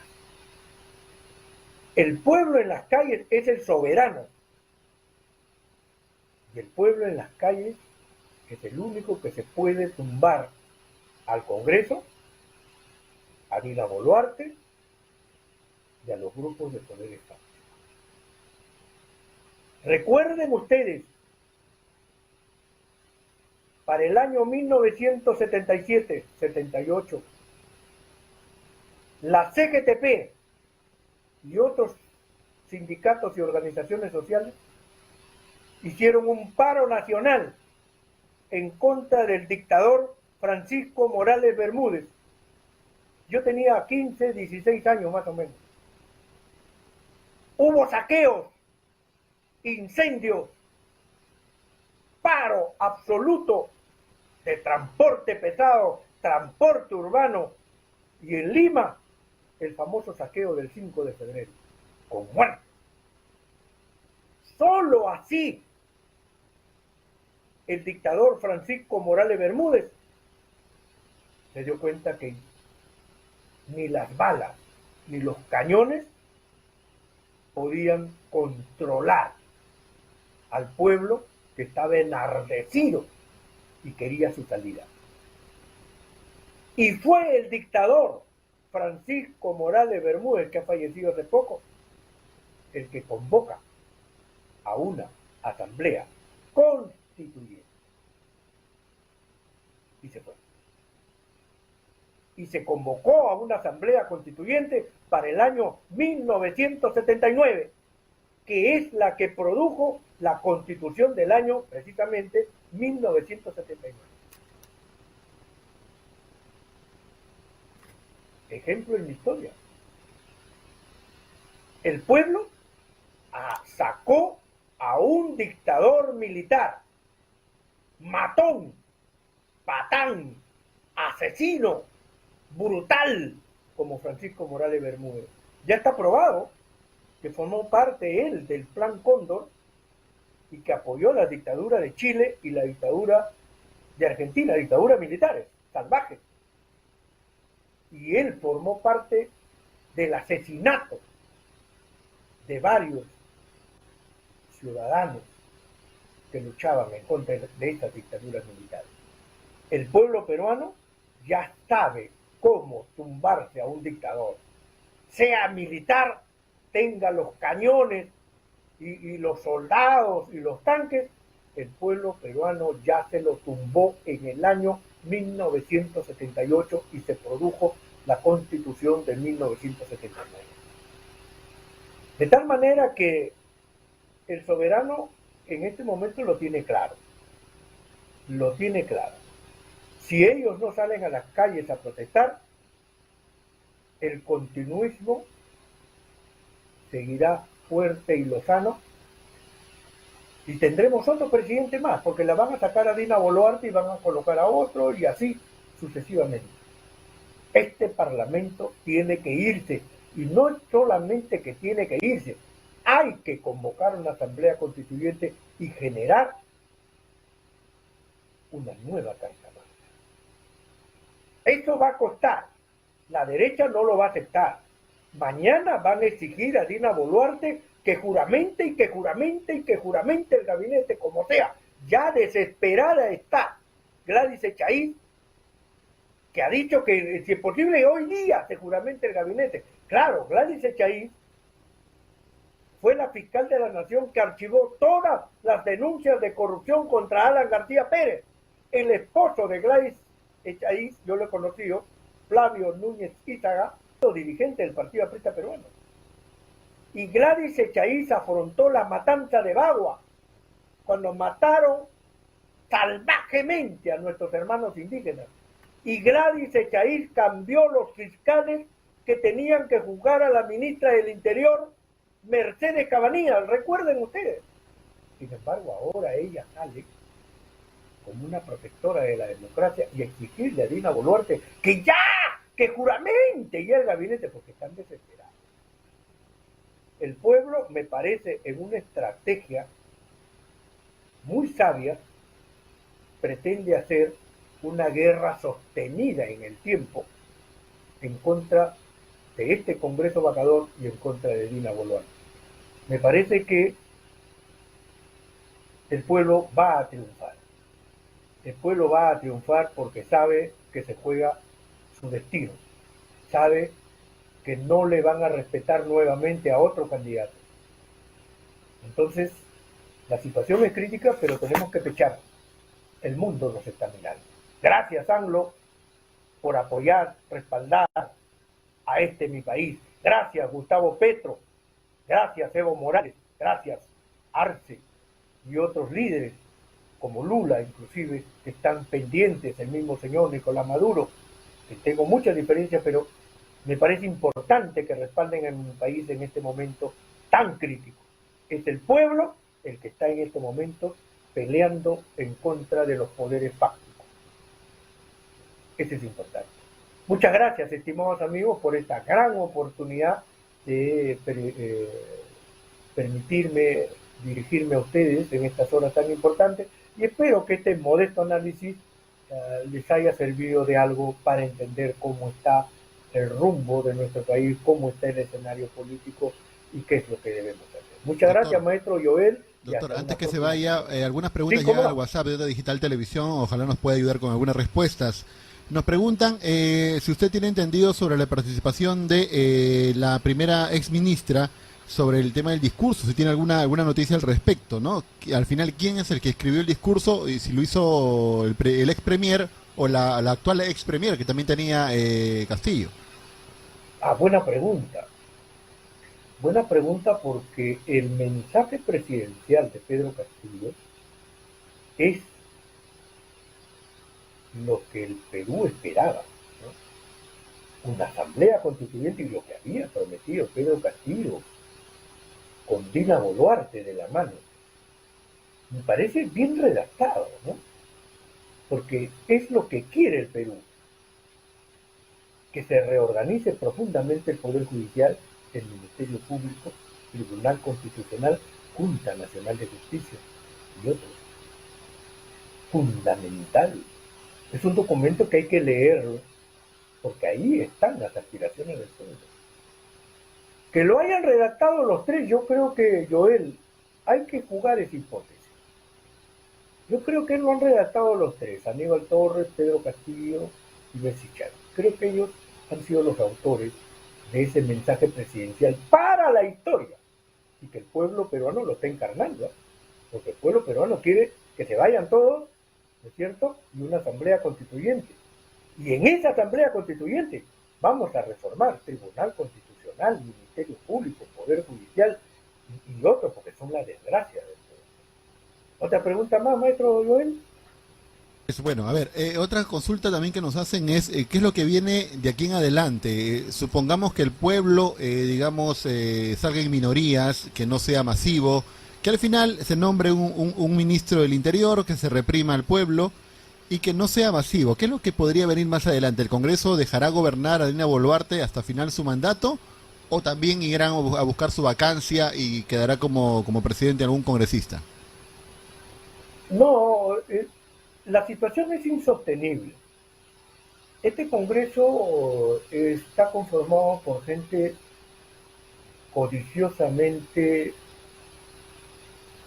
El pueblo en las calles es el soberano. Y el pueblo en las calles es el único que se puede tumbar al Congreso, a Dina Boluarte y a los grupos de poder Estado. Recuerden ustedes, para el año 1977-78, la CGTP y otros sindicatos y organizaciones sociales hicieron un paro nacional en contra del dictador Francisco Morales Bermúdez. Yo tenía 15, 16 años más o menos. Hubo saqueos, incendios, paro absoluto de transporte pesado, transporte urbano, y en Lima el famoso saqueo del 5 de febrero, con muerte. Solo así el dictador Francisco Morales Bermúdez se dio cuenta que ni las balas ni los cañones podían controlar al pueblo que estaba enardecido y quería su salida. Y fue el dictador Francisco Morales Bermúdez, que ha fallecido hace poco, el que convoca a una asamblea constituyente. Y se fue. Y se convocó a una asamblea constituyente para el año 1979, que es la que produjo la constitución del año, precisamente, 1979. Ejemplo en la historia. El pueblo sacó a un dictador militar, matón, patán, asesino, brutal, como Francisco Morales Bermúdez. Ya está probado que formó parte él del Plan Cóndor y que apoyó la dictadura de Chile y la dictadura de Argentina, dictaduras militares, salvajes. Y él formó parte del asesinato de varios ciudadanos que luchaban en contra de estas dictaduras militares. El pueblo peruano ya sabe cómo tumbarse a un dictador, sea militar, tenga los cañones y los soldados y los tanques. El pueblo peruano ya se lo tumbó en el año 1978 y se produjo la Constitución de 1979. De tal manera que el soberano en este momento lo tiene claro. Lo tiene claro. Si ellos no salen a las calles a protestar, el continuismo seguirá fuerte y lozano y tendremos otro presidente más, porque la van a sacar a Dina Boluarte y van a colocar a otro y así sucesivamente. Este parlamento tiene que irse, y no solamente que tiene que irse, hay que convocar una asamblea constituyente y generar una nueva Carta Magna. Eso va a costar, la derecha no lo va a aceptar. Mañana van a exigir a Dina Boluarte que juramente y que juramente y que juramente el gabinete, como sea. Ya desesperada está Gladys Echaíz, que ha dicho que si es posible hoy día se juramente el gabinete. Claro, Gladys Echaíz fue la fiscal de la Nación que archivó todas las denuncias de corrupción contra Alan García Pérez. El esposo de Gladys Echaíz, yo lo he conocido, Flavio Núñez Ízaga, dirigente del Partido Aprista Peruano. Y Gladys Echaíz afrontó la matanza de Bagua, cuando mataron salvajemente a nuestros hermanos indígenas. Y Gladys Echaíz cambió los fiscales que tenían que juzgar a la ministra del Interior, Mercedes Cabanillas, recuerden ustedes. Sin embargo, ahora ella sale como una protectora de la democracia y exigirle a Dina Boluarte que juramente ya el gabinete, porque están desesperados. El pueblo, me parece, en una estrategia muy sabia, pretende hacer una guerra sostenida en el tiempo en contra de este Congreso vacador y en contra de Dina Boluarte. Me parece que el pueblo va a triunfar. El pueblo va a triunfar porque sabe que se juega su destino. Sabe que no le van a respetar nuevamente a otro candidato. Entonces, la situación es crítica, pero tenemos que pechar. El mundo nos está mirando. Gracias, Anglo, por apoyar, respaldar a este mi país. Gracias, Gustavo Petro. Gracias, Evo Morales. Gracias, Arce y otros líderes, como Lula inclusive, que están pendientes, el mismo señor Nicolás Maduro, que tengo muchas diferencias, pero me parece importante que respalden a mi país en este momento tan crítico. Es el pueblo el que está en este momento peleando en contra de los poderes fácticos. Eso es importante. Muchas gracias, estimados amigos, por esta gran oportunidad de permitirme dirigirme a ustedes en estas horas tan importantes, y espero que este modesto análisis les haya servido de algo para entender cómo está el rumbo de nuestro país, cómo está el escenario político y qué es lo que debemos hacer. Muchas gracias, Doctor, maestro Joel. Y doctor, hasta antes una que se próxima. vaya, algunas Sí, preguntas ¿cómo llegan al no? WhatsApp de Onda Digital Televisión, ojalá nos pueda ayudar con algunas respuestas. Nos preguntan si usted tiene entendido sobre la participación de la primera ex ministra sobre el tema del discurso, si tiene alguna noticia al respecto, ¿no? Al final, ¿quién es el que escribió el discurso y si lo hizo el ex premier o la actual ex premier que también tenía Castillo? Ah, buena pregunta. Buena pregunta porque el mensaje presidencial de Pedro Castillo es lo que el Perú esperaba, ¿no? Una asamblea constituyente y lo que había prometido Pedro Castillo con Dina Boluarte de la mano. Me parece bien redactado, ¿no? Porque es lo que quiere el Perú, que se reorganice profundamente el Poder Judicial, el Ministerio Público, Tribunal Constitucional, Junta Nacional de Justicia y otros. Fundamental. Es un documento que hay que leerlo, porque ahí están las aspiraciones del pueblo. Que lo hayan redactado los tres, yo creo que, Joel, hay que jugar esa hipótesis. Yo creo que lo han redactado los tres, Aníbal Torres, Pedro Castillo y Bessi Chávez. Creo que ellos han sido los autores de ese mensaje presidencial para la historia y que el pueblo peruano lo está encarnando, ¿eh? Porque el pueblo peruano quiere que se vayan todos, ¿no es cierto? Y una asamblea constituyente. Y en esa asamblea constituyente vamos a reformar Tribunal Constitucional, Ministerio Público, Poder Judicial y otros, porque son la desgracia del pueblo. ¿Otra pregunta más, maestro Joel? Bueno, a ver, otra consulta también que nos hacen es qué es lo que viene de aquí en adelante. Supongamos que el pueblo, digamos, salga en minorías, que no sea masivo, que al final se nombre un ministro del Interior, que se reprima al pueblo y que no sea masivo. ¿Qué es lo que podría venir más adelante? ¿El Congreso dejará gobernar a Dina Boluarte hasta final su mandato? ¿O también irán a buscar su vacancia y quedará como presidente algún congresista? No, la situación es insostenible. Este Congreso está conformado por gente codiciosamente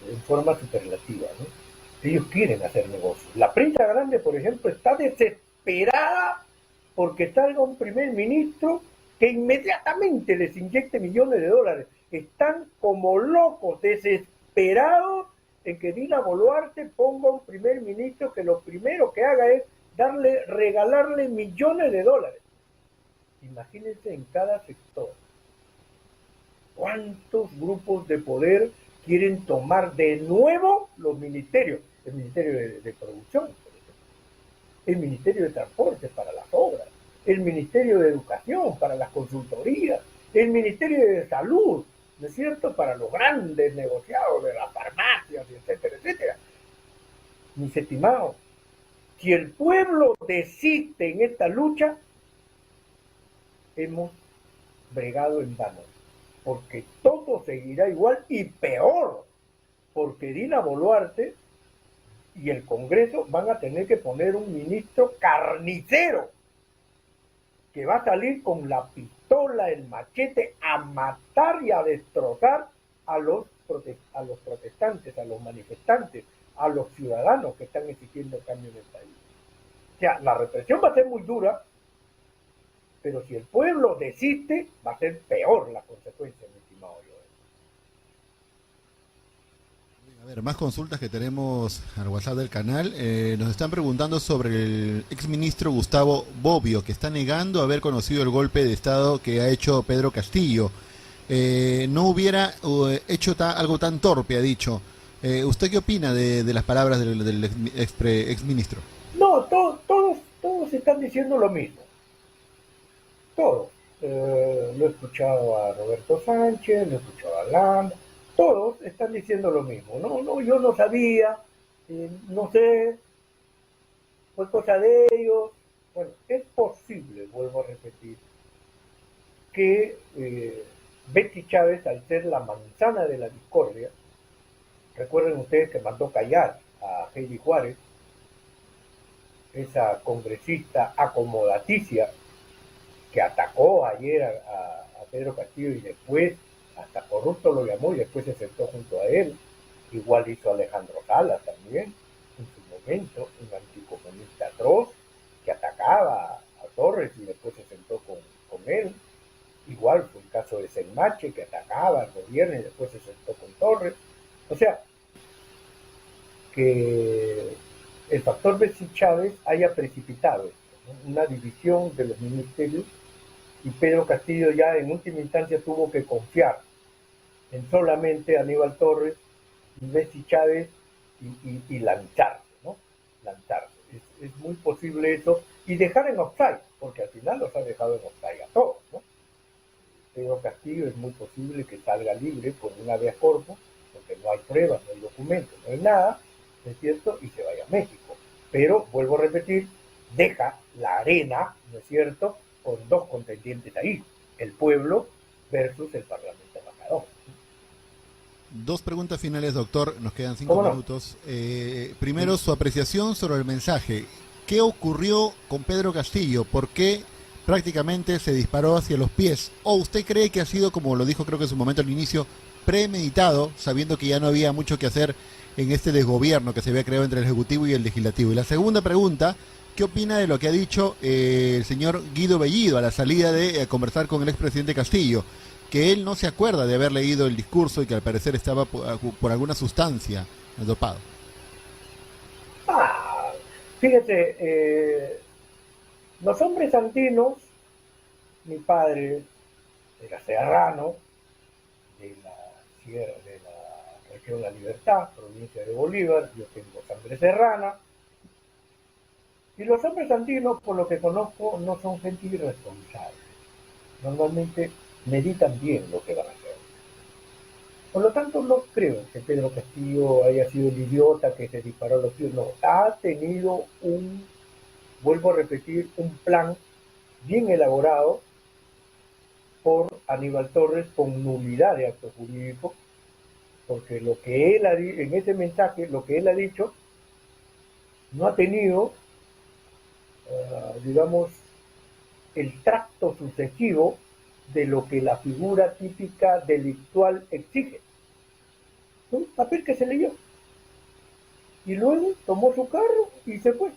en forma superlativa, ¿no? Ellos quieren hacer negocios. La prensa grande, por ejemplo, está desesperada porque salga un primer ministro que inmediatamente les inyecte millones de dólares. Están como locos, desesperados en que Dina Boluarte ponga un primer ministro que lo primero que haga es regalarle millones de dólares. Imagínense en cada sector cuántos grupos de poder quieren tomar de nuevo los ministerios. El Ministerio de Producción, por ejemplo, el Ministerio de Transporte para las obras, el Ministerio de Educación para las consultorías, el Ministerio de Salud, ¿no es cierto?, para los grandes negociados de las farmacias, etcétera, etcétera. Mis estimados, si el pueblo desiste en esta lucha, hemos bregado en vano, porque todo seguirá igual y peor, porque Dina Boluarte y el Congreso van a tener que poner un ministro carnicero que va a salir con la pistola, el machete a matar y a destrozar a los protestantes, a los manifestantes, a los ciudadanos que están exigiendo el cambio en el país. O sea, la represión va a ser muy dura, pero si el pueblo desiste, va a ser peor la consecuencia, mi estimado Joel. A ver, más consultas que tenemos al WhatsApp del canal. Nos están preguntando sobre el exministro Gustavo Bobbio, que está negando haber conocido el golpe de Estado que ha hecho Pedro Castillo. No hubiera hecho algo tan torpe, ha dicho. ¿Usted qué opina de las palabras del exministro? No, todos están diciendo lo mismo, todos. Lo he escuchado a Roberto Sánchez, lo he escuchado a Landa, todos están diciendo lo mismo. No, no, yo no sabía, no sé, fue cosa de ellos. Bueno, es posible, vuelvo a repetir, que Betty Chávez, al ser la manzana de la discordia, recuerden ustedes que mandó callar a Heidi Juárez, esa congresista acomodaticia que atacó ayer a Pedro Castillo y después hasta corrupto lo llamó y después se sentó junto a él. Igual hizo Alejandro Sala también, en su momento, un anticomunista atroz que atacaba a Torres y después se sentó con él. Igual fue el caso de Senmache, que atacaba al gobierno y después se sentó con Torres. O sea, que el factor Betsy Chávez haya precipitado esto, ¿no? Una división de los ministerios, y Pedro Castillo ya en última instancia tuvo que confiar en solamente Aníbal Torres y Betsy Chávez y lanzarse, ¿no? Lanzarse. Es muy posible eso, y dejar en offside, porque al final los ha dejado en offside a todos, ¿no? Pedro Castillo es muy posible que salga libre por un habeas corpus, porque no hay pruebas, no hay documentos, no hay nada, ¿no es cierto? Y se vaya a México. Pero, vuelvo a repetir, deja la arena, ¿no es cierto?, con dos contendientes ahí, el pueblo versus el Parlamento Embajador. Dos preguntas finales, doctor. Nos quedan 5 minutos. Primero, su apreciación sobre el mensaje. ¿Qué ocurrió con Pedro Castillo? ¿Por qué prácticamente se disparó hacia los pies? ¿O usted cree que ha sido, como lo dijo creo que en su momento al inicio, premeditado, sabiendo que ya no había mucho que hacer en este desgobierno que se había creado entre el Ejecutivo y el Legislativo? Y la segunda pregunta, ¿qué opina de lo que ha dicho el señor Guido Bellido a la salida de conversar con el expresidente Castillo? Que él no se acuerda de haber leído el discurso y que al parecer estaba por alguna sustancia dopado. Fíjese, los hombres andinos, mi padre era serrano, de la región La Libertad, provincia de Bolívar, yo tengo sangre serrana, y los hombres andinos, por lo que conozco, no son gente irresponsable. Normalmente meditan bien lo que van a hacer. Por lo tanto, no creo que Pedro Castillo haya sido el idiota que se disparó a los pies. No, ha tenido vuelvo a repetir, un plan bien elaborado por Aníbal Torres con nulidad de acto jurídico, porque lo que él en ese mensaje, lo que él ha dicho, no ha tenido, digamos, el tracto sucesivo de lo que la figura típica delictual exige. Un papel que se leyó. Y luego tomó su carro y se fue.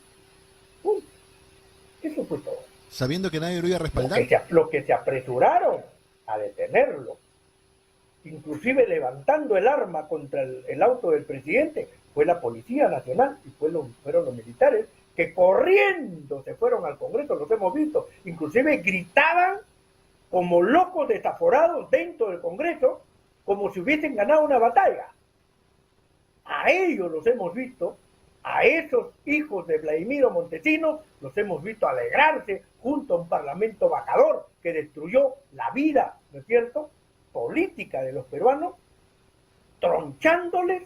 Eso fue todo. Sabiendo que nadie lo iba a respaldar. Lo que se apresuraron a detenerlo, inclusive levantando el arma contra el auto del presidente, fue la Policía Nacional y fueron los militares que corriendo se fueron al Congreso, los hemos visto, inclusive gritaban como locos desaforados dentro del Congreso, como si hubiesen ganado una batalla. A ellos los hemos visto, a esos hijos de Vladimiro Montesinos, los hemos visto alegrarse junto a un parlamento vacador que destruyó la vida, ¿no es cierto?, política de los peruanos, tronchándoles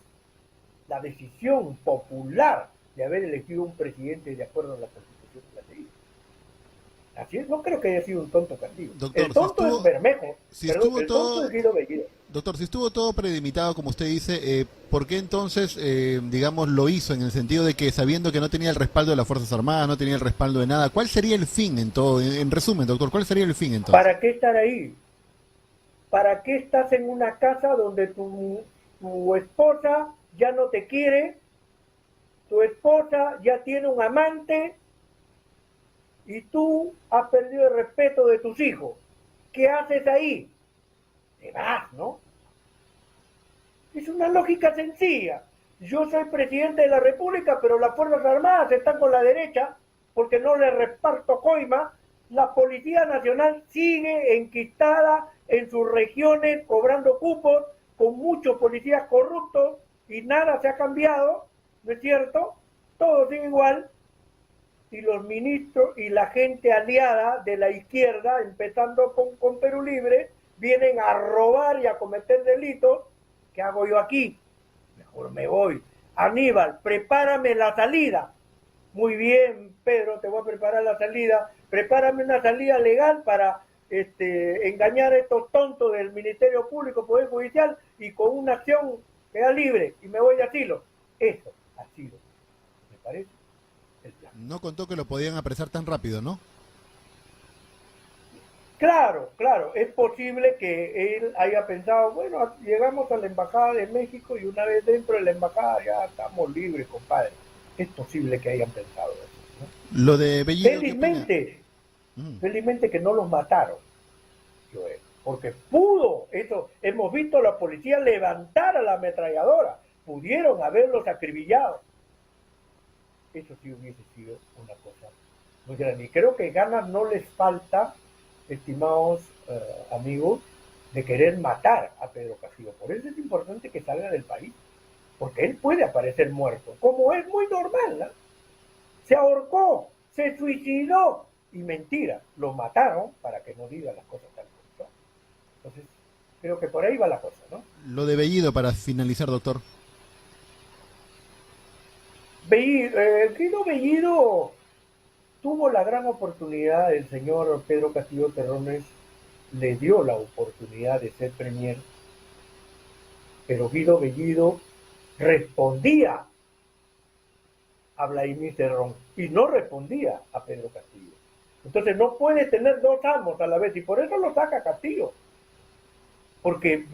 la decisión popular de haber elegido un presidente de acuerdo a la Constitución de la ley. Así es, no creo que haya sido un tonto Castillo. Doctor, el tonto es Bermejo, el tonto es Guido Bellido. Doctor, si estuvo todo predimitado, como usted dice, ¿por qué entonces, digamos, lo hizo en el sentido de que sabiendo que no tenía el respaldo de las Fuerzas Armadas, no tenía el respaldo de nada? ¿Cuál sería el fin en todo? En resumen, doctor, ¿cuál sería el fin entonces? ¿Para qué estar ahí? ¿Para qué estás en una casa donde tu esposa ya no te quiere, tu esposa ya tiene un amante y tú has perdido el respeto de tus hijos? ¿Qué haces ahí? Te vas, ¿no? Es una lógica sencilla. Yo soy presidente de la República, pero las Fuerzas Armadas están con la derecha porque no le reparto coima. La Policía Nacional sigue enquistada en sus regiones cobrando cupos con muchos policías corruptos y nada se ha cambiado, ¿no es cierto? Todo sigue igual. Y los ministros y la gente aliada de la izquierda, empezando con Perú Libre, vienen a robar y a cometer delitos. ¿Qué hago yo aquí? Mejor me voy. Aníbal, prepárame la salida. Muy bien, Pedro, te voy a preparar la salida. Prepárame una salida legal para engañar a estos tontos del Ministerio Público, Poder Judicial, y con una acción queda libre y me voy de asilo. Eso ha sido, me parece, el plan. No contó que lo podían apresar tan rápido, ¿no? Claro, claro, es posible que él haya pensado, bueno, llegamos a la Embajada de México y una vez dentro de la Embajada ya estamos libres, compadre. Es posible que hayan pensado eso, ¿no? Lo de Bellido, ¿qué opina? Felizmente, Mm. felizmente que no los mataron, Joel, porque pudo, eso, hemos visto a la policía levantar a la ametralladora, pudieron haberlos acribillado. Eso sí hubiese sido una cosa muy grande. Y creo que ganas no les falta, estimados amigos, de querer matar a Pedro Castillo. Por eso es importante que salga del país, porque él puede aparecer muerto, como es muy normal, ¿no? Se ahorcó, se suicidó, y mentira, lo mataron para que no diga las cosas tal como son. Entonces, creo que por ahí va la cosa, ¿no? Lo de Bellido, para finalizar, doctor. Guido Bellido tuvo la gran oportunidad, el señor Pedro Castillo Terrones le dio la oportunidad de ser premier, pero Guido Bellido respondía a Vladimir Cerrón y no respondía a Pedro Castillo. Entonces no puede tener dos amos a la vez y por eso lo saca Castillo. Porque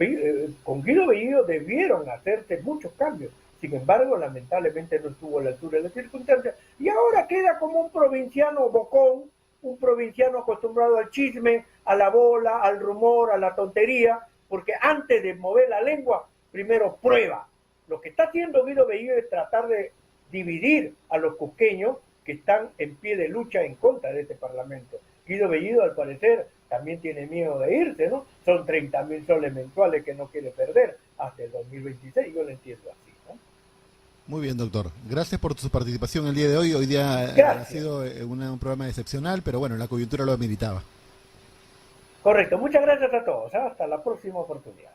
con Guido Bellido debieron hacerse muchos cambios. Sin embargo, lamentablemente no estuvo a la altura de las circunstancias. Y ahora queda como un provinciano bocón, un provinciano acostumbrado al chisme, a la bola, al rumor, a la tontería, porque antes de mover la lengua, primero prueba. Lo que está haciendo Guido Bellido es tratar de dividir a los cusqueños que están en pie de lucha en contra de este parlamento. Guido Bellido, al parecer, también tiene miedo de irse, ¿no? Son 30.000 soles mensuales que no quiere perder hasta el 2026, yo lo entiendo así, ¿no? Muy bien, doctor. Gracias por su participación el día de hoy. Hoy día ha sido un programa excepcional, pero bueno, la coyuntura lo ameritaba. Correcto. Muchas gracias a todos. Hasta la próxima oportunidad.